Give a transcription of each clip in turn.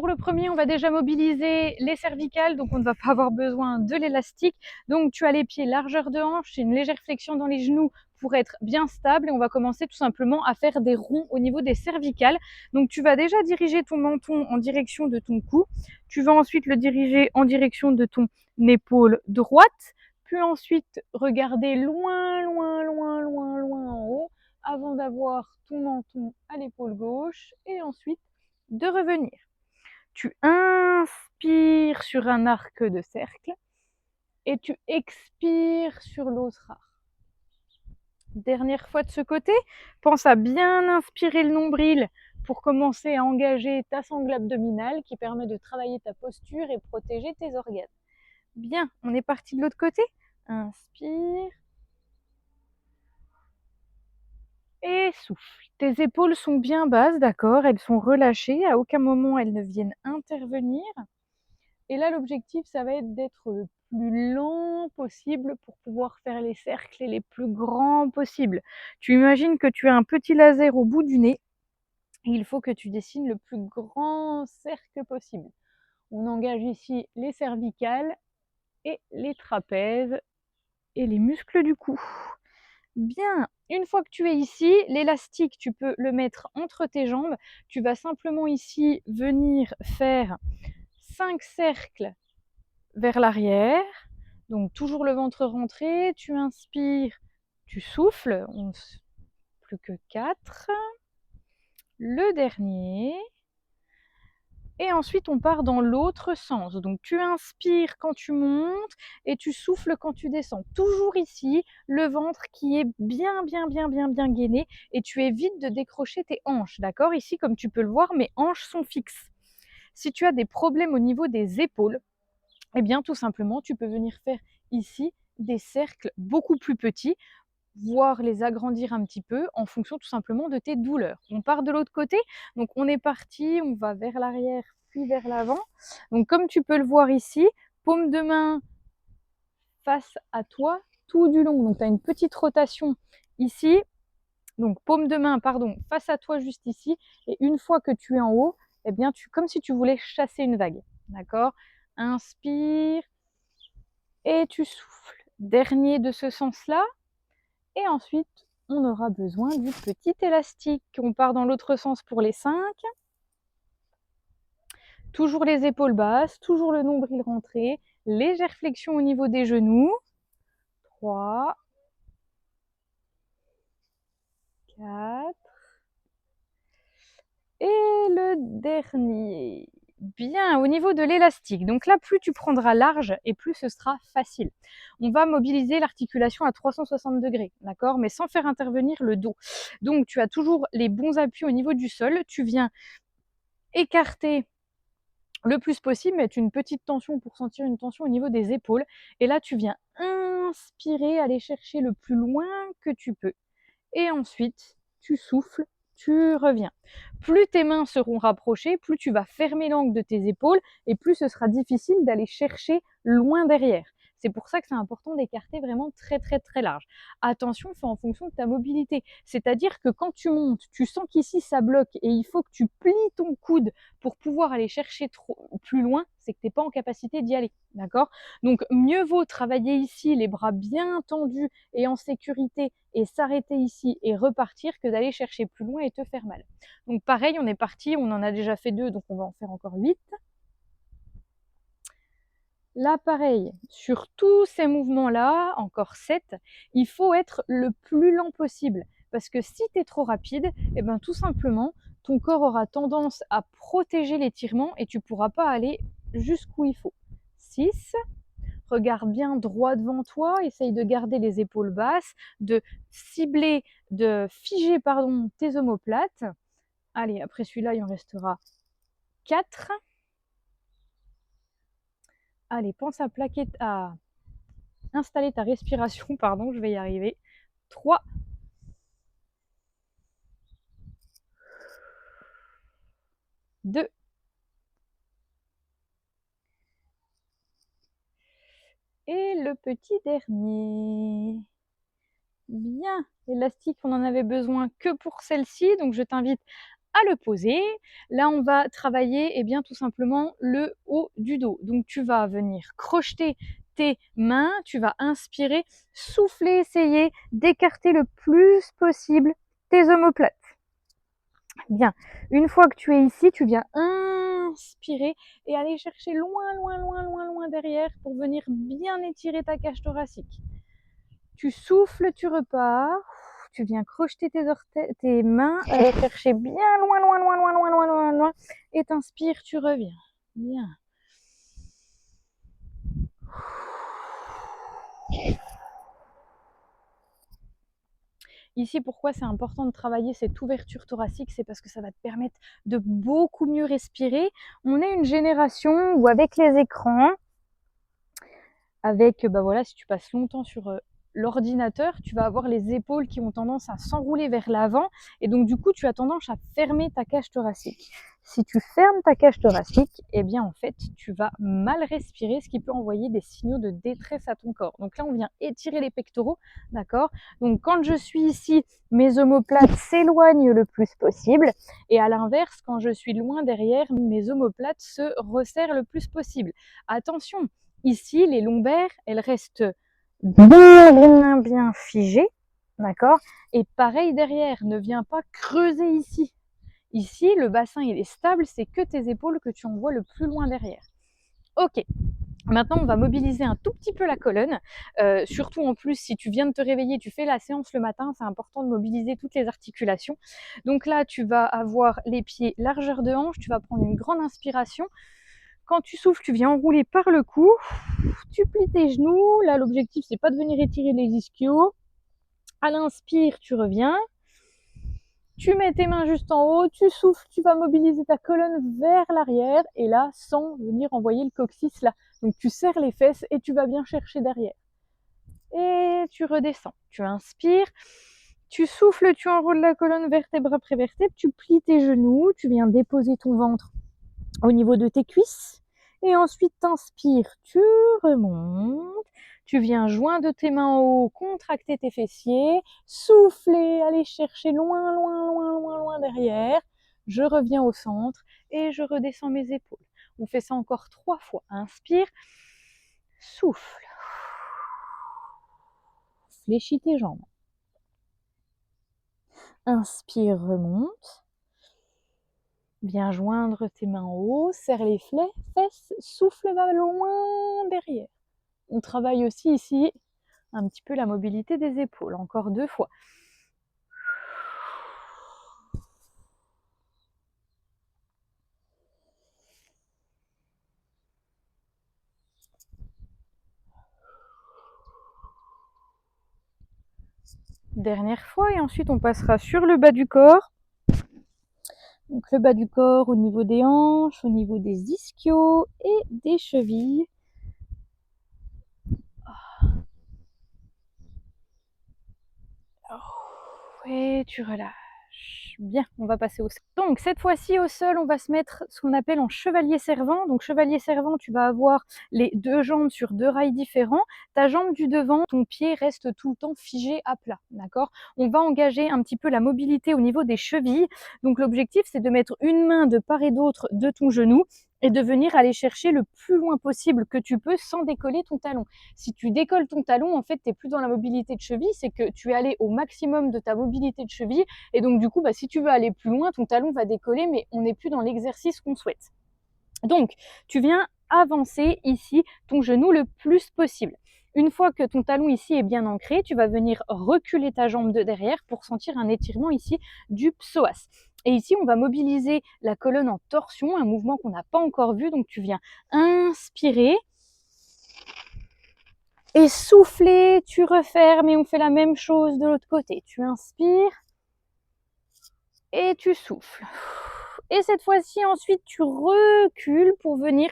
le premier, on va déjà mobiliser les cervicales, donc on ne va pas avoir besoin de l'élastique. Donc tu as les pieds largeur de hanche, une légère flexion dans les genoux pour être bien stable et on va commencer tout simplement à faire des ronds au niveau des cervicales. Donc tu vas déjà diriger ton menton en direction de ton cou, tu vas ensuite le diriger en direction de ton épaule droite, puis ensuite regarder loin, loin, loin, loin, loin en haut avant d'avoir ton menton à l'épaule gauche et ensuite de revenir. Tu inspires sur un arc de cercle et tu expires sur l'autre arc. Dernière fois de ce côté, pense à bien inspirer le nombril pour commencer à engager ta sangle abdominale qui permet de travailler ta posture et protéger tes organes. Bien, on est parti de l'autre côté. Inspire. Et souffle. Tes épaules sont bien basses, d'accord? Elles sont relâchées. À aucun moment elles ne viennent intervenir. Et là, l'objectif, ça va être d'être le plus lent possible pour pouvoir faire les cercles les plus grands possibles. Tu imagines que tu as un petit laser au bout du nez. Et il faut que tu dessines le plus grand cercle possible. On engage ici les cervicales et les trapèzes et les muscles du cou. Bien, une fois que tu es ici, l'élastique, tu peux le mettre entre tes jambes. Tu vas simplement ici venir faire 5 cercles vers l'arrière. Donc toujours le ventre rentré, tu inspires, tu souffles, plus que 4. Le dernier. Et ensuite, on part dans l'autre sens. Donc, tu inspires quand tu montes et tu souffles quand tu descends. Toujours ici, le ventre qui est bien, bien, bien, bien, bien gainé et tu évites de décrocher tes hanches. D'accord? Ici, comme tu peux le voir, mes hanches sont fixes. Si tu as des problèmes au niveau des épaules, eh bien, tout simplement, tu peux venir faire ici des cercles beaucoup plus petits, voire les agrandir un petit peu en fonction tout simplement de tes douleurs. On part de l'autre côté, donc on est parti, on va vers l'arrière puis vers l'avant. Donc comme tu peux le voir ici, paume de main face à toi tout du long. Donc tu as une petite rotation ici, donc paume de main, pardon, face à toi juste ici, et une fois que tu es en haut, eh bien comme si tu voulais chasser une vague. D'accord? Inspire et tu souffles. Dernier de ce sens-là. Et ensuite, on aura besoin du petit élastique. On part dans l'autre sens pour les 5. Toujours les épaules basses, toujours le nombril rentré. Légère flexion au niveau des genoux. 3, 4. Et le dernier. Bien, au niveau de l'élastique. Donc là, plus tu prendras large et plus ce sera facile. On va mobiliser l'articulation à 360 degrés, d'accord? Mais sans faire intervenir le dos. Donc tu as toujours les bons appuis au niveau du sol. Tu viens écarter le plus possible, mettre une petite tension pour sentir une tension au niveau des épaules. Et là, tu viens inspirer, aller chercher le plus loin que tu peux. Et ensuite, tu souffles, tu reviens. Plus tes mains seront rapprochées, plus tu vas fermer l'angle de tes épaules et plus ce sera difficile d'aller chercher loin derrière. C'est pour ça que c'est important d'écarter vraiment très très très large. Attention, fais en fonction de ta mobilité. C'est-à-dire que quand tu montes, tu sens qu'ici ça bloque et il faut que tu plies ton coude pour pouvoir aller chercher plus loin, c'est que tu n'es pas en capacité d'y aller. D'accord? Donc mieux vaut travailler ici, les bras bien tendus et en sécurité et s'arrêter ici et repartir que d'aller chercher plus loin et te faire mal. Donc pareil, on est parti, on en a déjà fait 2, donc on va en faire encore 8. Là, pareil, sur tous ces mouvements-là, encore 7, il faut être le plus lent possible. Parce que si tu es trop rapide, eh ben, tout simplement, ton corps aura tendance à protéger l'étirement et tu ne pourras pas aller jusqu'où il faut. 6. Regarde bien droit devant toi, essaye de garder les épaules basses, de cibler, de figer tes omoplates. Allez, après celui-là, il en restera 4. Allez, pense à installer ta respiration, pardon, je vais y arriver. 3. 2. Et le petit dernier. Bien, l'élastique, on en avait besoin que pour celle-ci, donc je t'invite à le poser. Là, on va travailler tout simplement le haut du dos. Donc, tu vas venir crocheter tes mains, tu vas inspirer, souffler, essayer d'écarter le plus possible tes omoplates. Bien, une fois que tu es ici, tu viens inspirer et aller chercher loin, loin, loin, loin, loin derrière pour venir bien étirer ta cage thoracique. Tu souffles, tu repars, tu viens crocheter tes mains, aller chercher bien loin, loin, loin, loin, loin, loin, loin, loin, et t'inspires, tu reviens. Bien. Ici, pourquoi c'est important de travailler cette ouverture thoracique, c'est parce que ça va te permettre de beaucoup mieux respirer. On est une génération où avec les écrans, avec, si tu passes longtemps sur l'ordinateur, tu vas avoir les épaules qui ont tendance à s'enrouler vers l'avant et donc du coup, tu as tendance à fermer ta cage thoracique. Si tu fermes ta cage thoracique, en fait, tu vas mal respirer, ce qui peut envoyer des signaux de détresse à ton corps. Donc là, on vient étirer les pectoraux, d'accord? Donc quand je suis ici, mes omoplates s'éloignent le plus possible et à l'inverse, quand je suis loin derrière, mes omoplates se resserrent le plus possible. Attention, ici, les lombaires, elles restent bien figées, d'accord? Et pareil derrière, ne viens pas creuser ici. Ici, le bassin, il est stable, c'est que tes épaules que tu envoies le plus loin derrière. Ok, maintenant, on va mobiliser un tout petit peu la colonne. Surtout en plus, si tu viens de te réveiller, tu fais la séance le matin, c'est important de mobiliser toutes les articulations. Donc là, tu vas avoir les pieds largeur de hanche, tu vas prendre une grande inspiration. Quand tu souffles, tu viens enrouler par le cou, tu plies tes genoux. Là, l'objectif, c'est pas de venir étirer les ischios. À l'inspire, tu reviens. Tu mets tes mains juste en haut, tu souffles, tu vas mobiliser ta colonne vers l'arrière et là, sans venir envoyer le coccyx là. Donc tu serres les fesses et tu vas bien chercher derrière. Et tu redescends. Tu inspires, tu souffles, tu enroules la colonne vertèbre après vertèbre, tu plies tes genoux, tu viens déposer ton ventre au niveau de tes cuisses. Et ensuite, t'inspires, tu remontes. Tu viens joindre tes mains en haut, contracter tes fessiers, souffler, aller chercher loin, loin, loin, loin, loin derrière. Je reviens au centre et je redescends mes épaules. On fait ça encore 3 fois. Inspire, souffle. Fléchis tes jambes. Inspire, remonte. Viens joindre tes mains en haut, serre les fesses, souffle, va loin derrière. On travaille aussi ici un petit peu la mobilité des épaules, encore 2 fois. Dernière fois et ensuite on passera sur le bas du corps. Donc le bas du corps au niveau des hanches, au niveau des ischios et des chevilles. Et tu relâches. Bien, on va passer au sol. Donc cette fois-ci au sol, on va se mettre ce qu'on appelle en chevalier servant. Donc chevalier servant, tu vas avoir les 2 jambes sur 2 rails différents. Ta jambe du devant, ton pied reste tout le temps figé à plat, d'accord? On va engager un petit peu la mobilité au niveau des chevilles. Donc l'objectif, c'est de mettre une main de part et d'autre de ton genou et de venir aller chercher le plus loin possible que tu peux sans décoller ton talon. Si tu décolles ton talon, en fait, tu n'es plus dans la mobilité de cheville, c'est que tu es allé au maximum de ta mobilité de cheville et donc du coup, si tu veux aller plus loin, ton talon va décoller, mais on n'est plus dans l'exercice qu'on souhaite. Donc, tu viens avancer ici ton genou le plus possible. Une fois que ton talon ici est bien ancré, tu vas venir reculer ta jambe de derrière pour sentir un étirement ici du psoas. Et ici, on va mobiliser la colonne en torsion, un mouvement qu'on n'a pas encore vu. Donc, tu viens inspirer et souffler, tu refermes et on fait la même chose de l'autre côté. Tu inspires et tu souffles. Et cette fois-ci, ensuite, tu recules pour venir,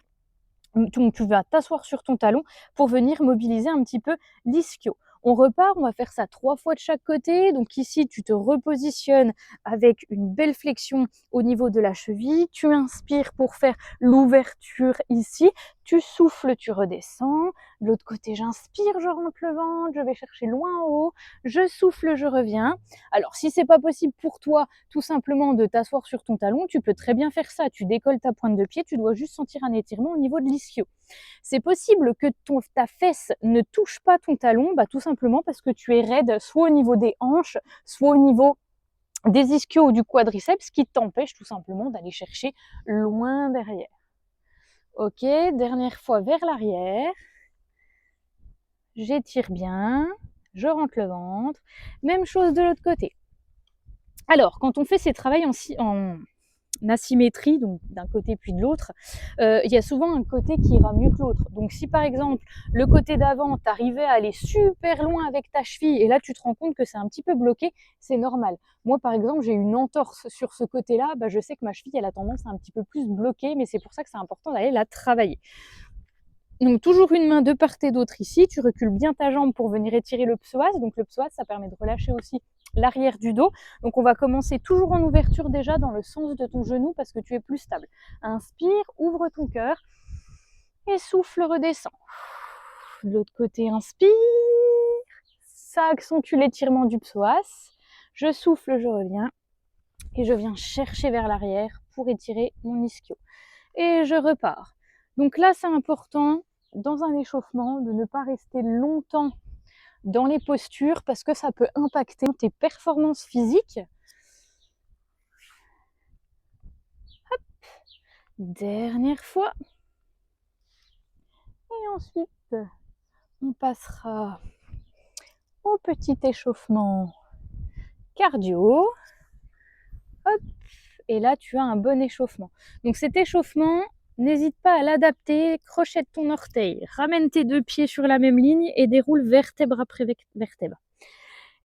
donc tu vas t'asseoir sur ton talon pour venir mobiliser un petit peu l'ischio. On repart, on va faire ça 3 fois de chaque côté. Donc ici, tu te repositionnes avec une belle flexion au niveau de la cheville. Tu inspires pour faire l'ouverture ici. Tu souffles, tu redescends. De l'autre côté, j'inspire, je rentre le ventre, je vais chercher loin en haut. Je souffle, je reviens. Alors, si c'est pas possible pour toi, tout simplement de t'asseoir sur ton talon, tu peux très bien faire ça. Tu décolles ta pointe de pied, tu dois juste sentir un étirement au niveau de l'ischio. C'est possible que ta fesse ne touche pas ton talon, tout simplement parce que tu es raide, soit au niveau des hanches, soit au niveau des ischios ou du quadriceps, qui t'empêche tout simplement d'aller chercher loin derrière. Ok, dernière fois vers l'arrière. J'étire bien, je rentre le ventre. Même chose de l'autre côté. Alors, quand on fait ces travails en asymétrie, donc d'un côté puis de l'autre, il y a souvent un côté qui ira mieux que l'autre. Donc si par exemple, le côté d'avant, t'arrivais à aller super loin avec ta cheville et là tu te rends compte que c'est un petit peu bloqué, c'est normal. Moi par exemple, j'ai une entorse sur ce côté-là, je sais que ma cheville elle a tendance à un petit peu plus bloquer, mais c'est pour ça que c'est important d'aller la travailler. Donc toujours une main de part et d'autre ici, tu recules bien ta jambe pour venir étirer le psoas. Donc le psoas, ça permet de relâcher aussi l'arrière du dos. Donc on va commencer toujours en ouverture déjà dans le sens de ton genou parce que tu es plus stable. Inspire, ouvre ton cœur et souffle, redescend. De l'autre côté, inspire, ça accentue l'étirement du psoas. Je souffle, je reviens et je viens chercher vers l'arrière pour étirer mon ischio. Et je repars. Donc là, c'est important dans un échauffement de ne pas rester longtemps dans les postures parce que ça peut impacter tes performances physiques. Hop. Dernière fois. Et ensuite, on passera au petit échauffement cardio. Hop. Et là, tu as un bon échauffement. Donc cet échauffement, n'hésite pas à l'adapter, crochette ton orteil, ramène tes deux pieds sur la même ligne et déroule vertèbre après vertèbre.